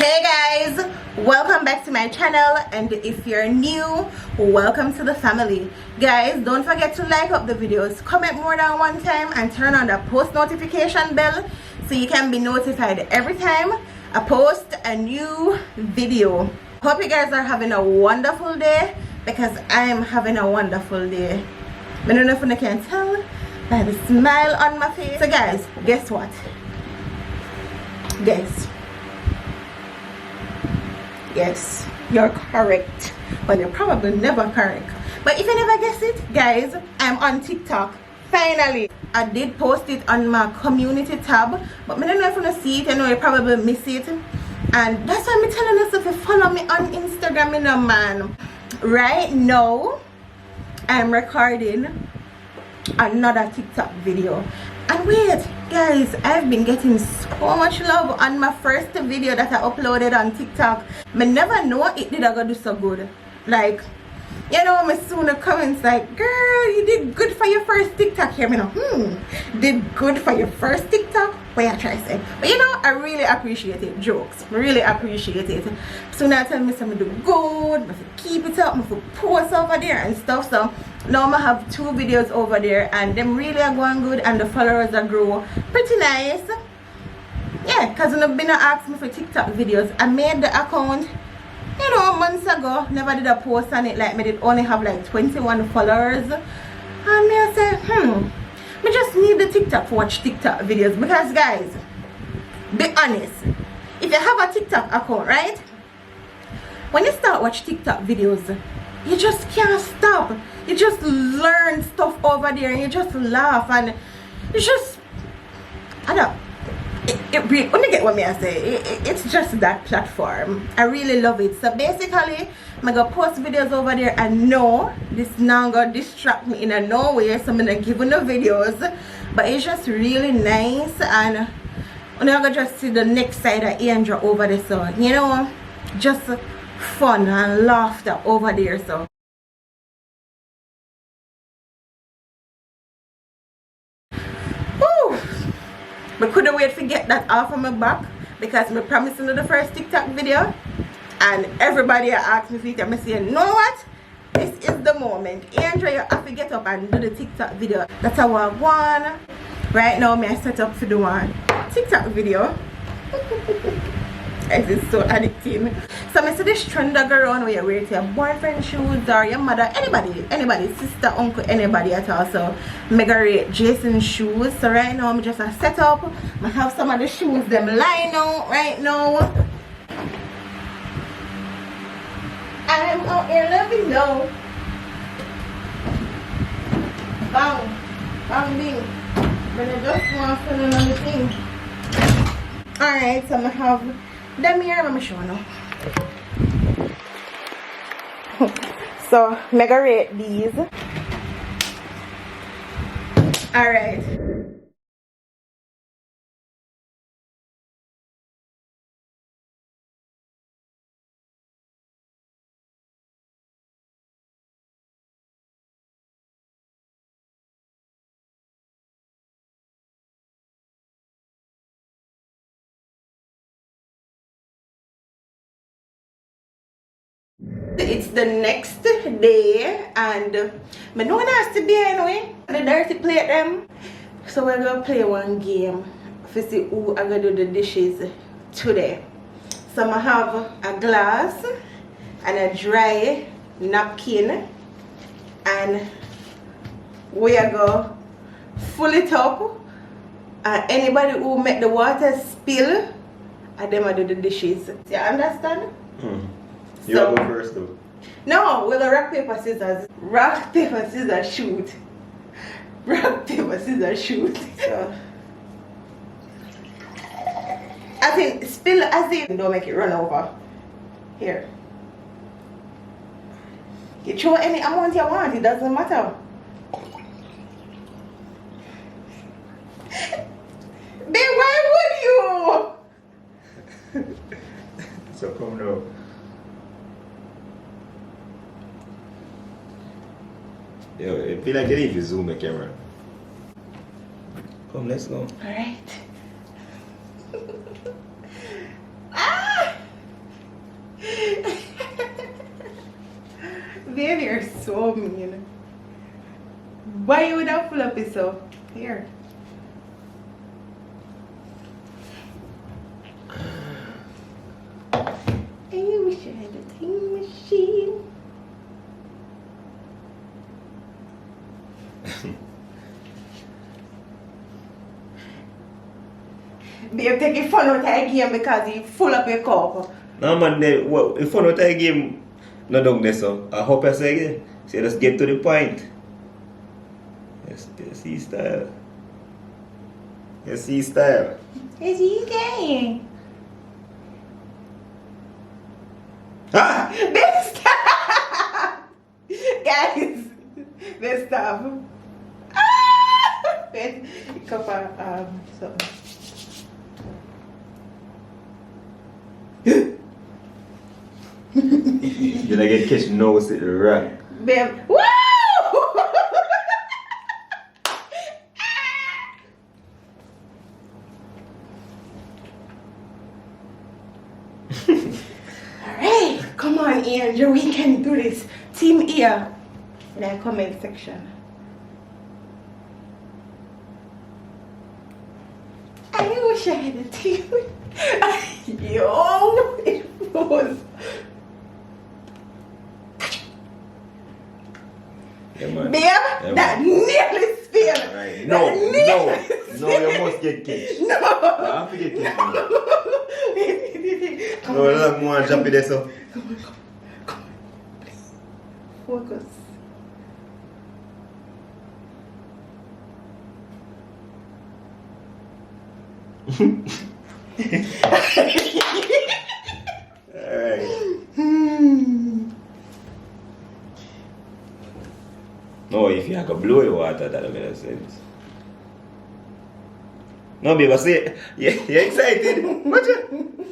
Hey guys, welcome back to my channel, and if you're new, welcome to the family. Guys, don't forget to like up the videos, comment more than one time, and turn on the post notification bell so you can be notified every time I post a new video. Hope you guys are having a wonderful day, because I am having a wonderful day. I don't know if you can tell by the smile on my face. So guys, guess what? Yes, you're correct. Well, you're probably never correct, but if you never guess it, guys, I'm on TikTok. Finally, I did post it on my community tab, but I don't know if you see it. I know you probably miss it, and that's why I'm telling you to follow me on Instagram, you know, man. Right now I'm recording another TikTok video. And wait guys, I've been getting so much love on my first video that I uploaded on TikTok. I never know it did I go do so good. Like, you know, my sooner comments like, girl, you did good for your first TikTok here. You know, did good for your first TikTok? What you try to say? But you know, I really appreciate it. Jokes, really appreciate it. So now tell me something do good, I keep it up, I post over there and stuff. So now I have 2 videos over there, and them really are going good, and the followers are grow pretty nice. Yeah, because when I've been asking me for TikTok videos, I made the account, you know, months ago. Never did a post on it. Like, me did only have like 21 followers, and me I say, I just need the TikTok to watch TikTok videos. Because guys, be honest, if you have a TikTok account, right, when you start watch TikTok videos, you just can't stop. You just learn stuff over there, and you just laugh, and it's just, I don't, it really, when you get what me I say, it's just that platform. I really love it. So basically, I'm gonna post videos over there, and no, this not gonna distract me in a no way, so I'm gonna give you the videos, but it's just really nice. And I'm gonna just see the next side of Andrew over there, so you know, just fun and laughter over there. So I couldn't wait to get that off of my back, because I promised in the first TikTok video, and everybody asked me for it, and I say, you know what, this is the moment. Andrew, you have to get up and do the TikTok video. That's how I want. Right now I set up to do one TikTok video. It's so addicting. So I see this trend that go around where you wear your boyfriend shoes, or your mother, anybody, sister, uncle, anybody at all. So I rate Jason's shoes. So right now I'm just a set up. I have some of the shoes them line out right now. I'm out here loving now. Bang, bang, bing. But I just want to put another thing. Alright, so I have them here. Let me show you. So mega rate these. All right. It's the next day, and I know it has to be anyway. The dirty plate them. So we're gonna play one game to see who I'm gonna do the dishes today. So I have a glass and a dry napkin, and we are gonna fill it up. Anybody who make the water spill, and them I do the dishes. You understand? You so, go first though. No, we'll rock, paper, scissors. Rock, paper, scissors, shoot. Rock, paper, scissors, shoot. So, as in, spill as in, don't make it run over. Here. You throw any amount you want, it doesn't matter. Babe, why would you? So come now. Yo, I feel like you need to zoom the camera. Come, let's go. Alright. Baby, you're so mean. Why you would have full up it so? Here. I wish I had a time machine. Babe, take your phone out of the game because you full up your cup. No man, if you not a game, no done this so. I hope I say again. So let's get to the point. Yes, see style. Yes, see style. Is he gay? Ah! This stop! Guys, this stop. Ah! Wait, cup of something. You're gonna get catch nose at the rack. Babe, woo! Alright, come on, Andrew, we can do this. Team ear in the comment section. I wish I had a team. Yo, it was. Yeah, man. Babe, Yeah, that man. nearly spilled. Right. That No, nearly you must get catch. No. I have to get catch. No, look, I want to jump in there so. Come on, please. Focus. Alright. No, if you have to blow your water, that doesn't make sense. No, babe, I say, you're excited. What you?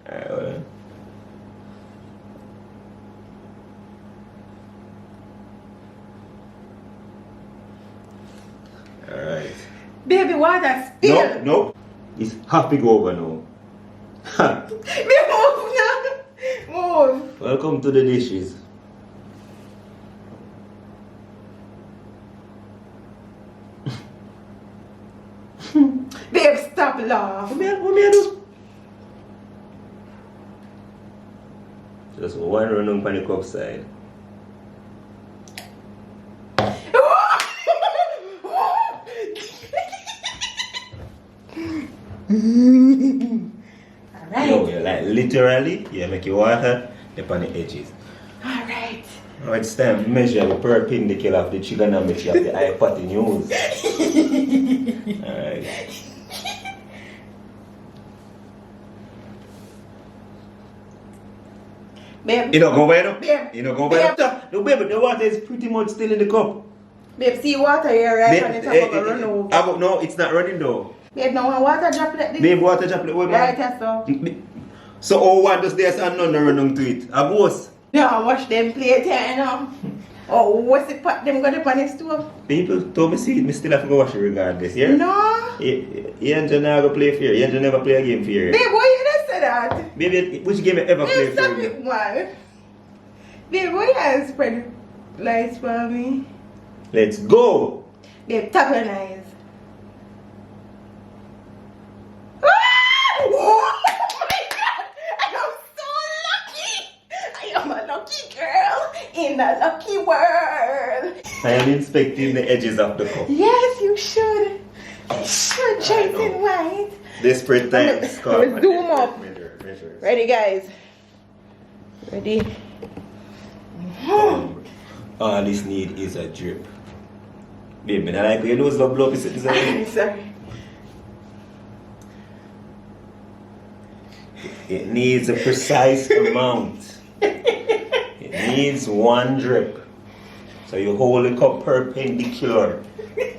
Alright, hold on. Alright. Baby, water spilled. No. It's happy go over now. Ha. Baby, move now. Move. Welcome to the dishes. Babe, stop laughing. What me I do? Just one run on the cup side. Alright. Yo, you like literally, you make your water upon the edges. Alright. Now it's time to measure the perpendicular of the trigonometry of the hypotenuse. Alright. Babe. You don't go by no? Babe. You don't go by no? No, baby, the water is pretty much still in the cup. Babe, see water here, right? And it's about to run over. No, it's not running though. Babe, now when water drop like this. Babe, water droplet, what Right, man? so. So all one does this and none run on to it. A boss. No, watch them play it here, you know. Oh, what's it put them got up on the stove? People told me see it, me still have to go wash it regardless, yeah? No. You ain't never play fair. You ain't never play a game fair. Babe, why you just say that? Baby, which game you ever play Babe, stop fair? it, man. Babe, why you have spread lights for me? Let's go! Babe, tap your eyes. Oh my god! I am so lucky! I am a lucky girl in a lucky world. I am inspecting the edges of the cup. Yes, you should. You should try it in white. Desperate times call. Let's zoom up. Measure. Ready, guys? Ready? All this need is a drip. Baby, I like your nose love blow up. I'm sorry. It needs a precise amount. It needs one drip. So you hold the cup perpendicular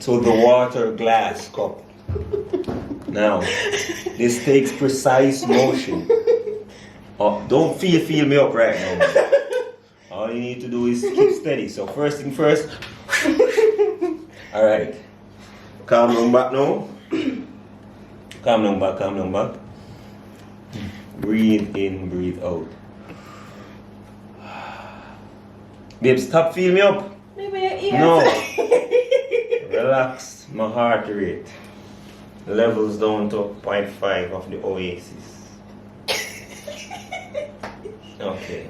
to the water glass cup. Now, this takes precise motion. Oh, don't feel me up right now. All you need to do is keep steady. So first thing first. Alright. Calm down back now. Calm down back. Breathe in, breathe out. Babe, stop feeling me up. Maybe your ears. No. Relax my heart rate. Levels down to 0.5 of the Oasis. Okay.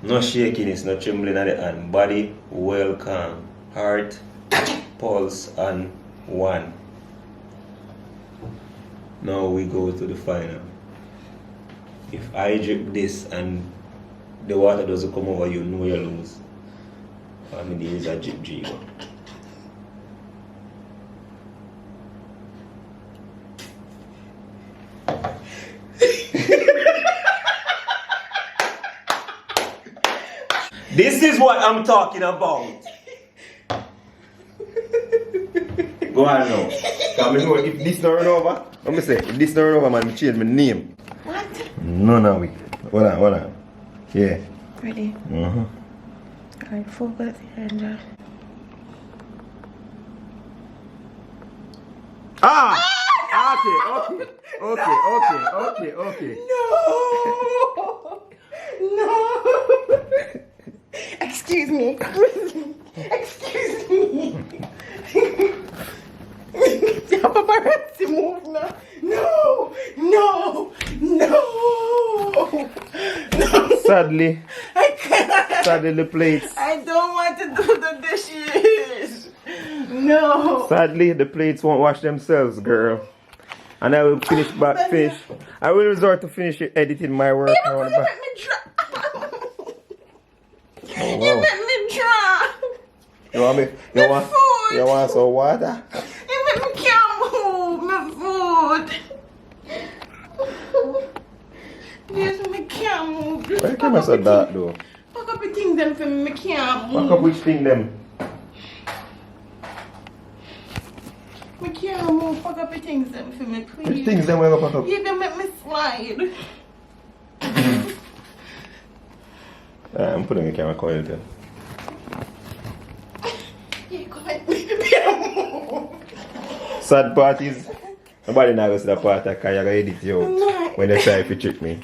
No shakiness, no trembling at the hand. Body well calm. Heart, pulse on 1. Now we go to the final. If I drip this and the water doesn't come over, you know you lose. I mean, there is a drip G. This is what I'm talking about. Go on now. Tell me if this don't run over, let me say, if this don't run over, man, I change my name. What? No, no, wait. Hold on. Yeah. Ready? Uh-huh. Alright, focus and Ah! Okay. No! Excuse me. Paparazzi move now. No. Sadly, I can't. the plates. I don't want to do the dishes. No. Sadly, the plates won't wash themselves, girl. And I will finish. I will resort to finish editing my work. You make me dry. Oh, You wow. make me dry. You want me? Food. You want some water? You make me can't move my food. Yes, me can't move. Why can't I say that though? Pack up the things them for me, me can't move. Pack up which thing them? Me can't move. Pack up the things them for me, please. Which things them we go pack up? You can make me slide. I'm putting a camera coil there. You can't move. Sad parties. Nobody now goes to the party because you're going to edit you out when they try to trick me.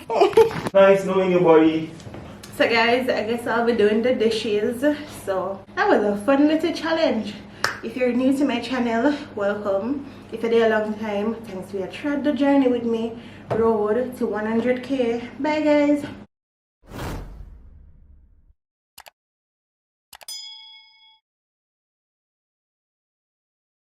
Nice knowing you, buddy. So guys, I guess I'll be doing the dishes. So that was a fun little challenge. If you're new to my channel, welcome. If you're there a long time, thanks for your trod the journey with me. Road to 100k. Bye guys.